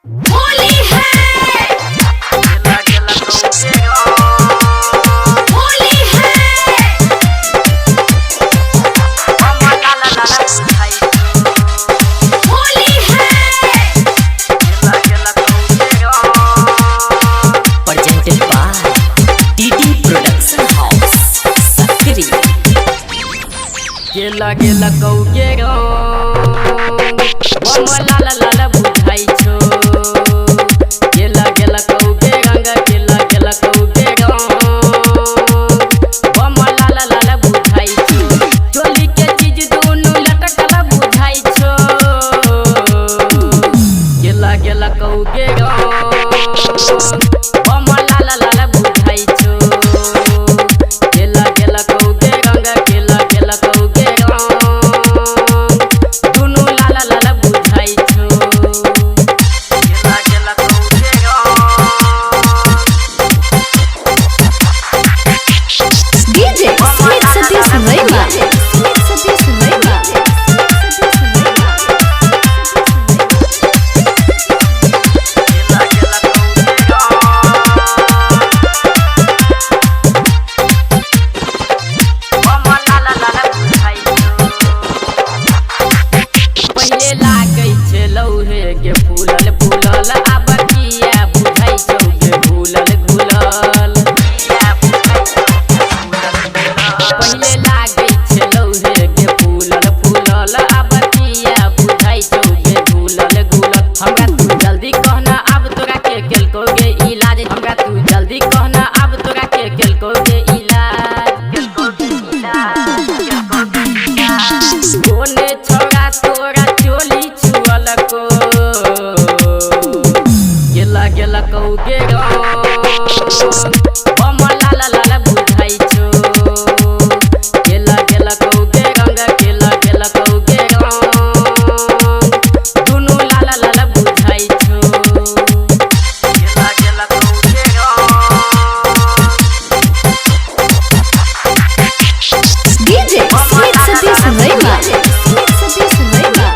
होली है होली है होली है presented by TT Production House Sakri गेला गेला कौके रो बम लाला लाला बुझाई छो गेला गेला कौके रंग गेला गेला कौके रो बम लाला लाला बुझाई छो चोली के चीज दोनों लटकल बुझाई छो गेला गेला कौके रो बम लाला लाला बुझाई छो गेला गेला कौके रंग गेला गेला कौके DJ Sweet Satish Rema Satish Rema पहिले लागै छै लौहे के फूलल फूलल आब किया बुझाइ छौ के भूलल घुलल पहिले लागै छै लौहे के फूलल फूलल आब किया बुझाइ छौ के भूलल घुलल हमरा तू जल्दी कहना अब तोरा के केलको गे इलाज हमरा तू जल्दी कहना अब तोरा के केलको गे कोने छोरा तोरा चोली छुअल को गेला गेला कौके रो बम लाला लाला बुझाइ छो गेला गेला कौके रंग गेला गेला कौके रो दुनु लाला लाला बुझाइ छो गेला गेला कौके रो DJ Sweet Satish Rema Sweet Satish Rema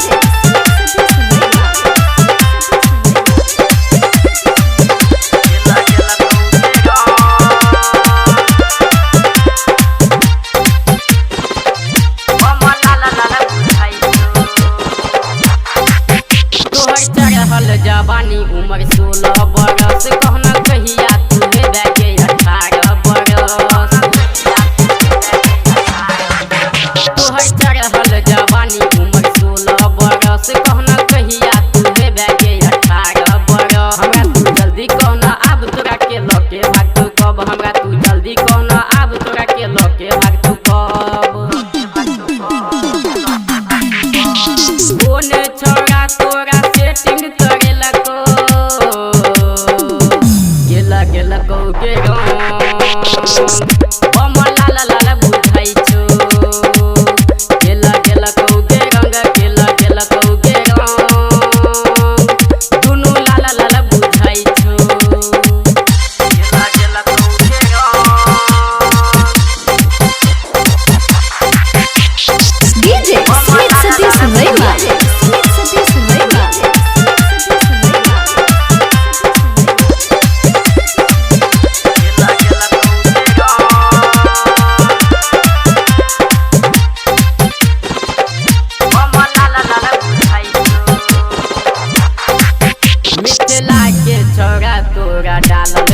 तोहर चढ़ल जवानी उमर 16 बरस कहना कहिया तू हेबे के 18 बरस तोहर चढ़ल जवानी उमर 16 बरस कहना कहिया तू हेबे के 18 बरस हमरा तू जल्दी कहना अब तोरा के लके भाग तू कब हमरा तू जल्दी कहना अब तोरा के लके भाग तू कब कोने छोरा तोरा सेटिंग करेला को गेला गेला कौके रो बम लाला लाला बुझाइ छो गेला गेला कौके रंग गेला गेला कौके रो दुनु लाला लाला बुझाइ छो गेला गेला कौके रो DJ Sweet Satish Rema Sweet Satish Rema Mithila के छोरा तोरा डालल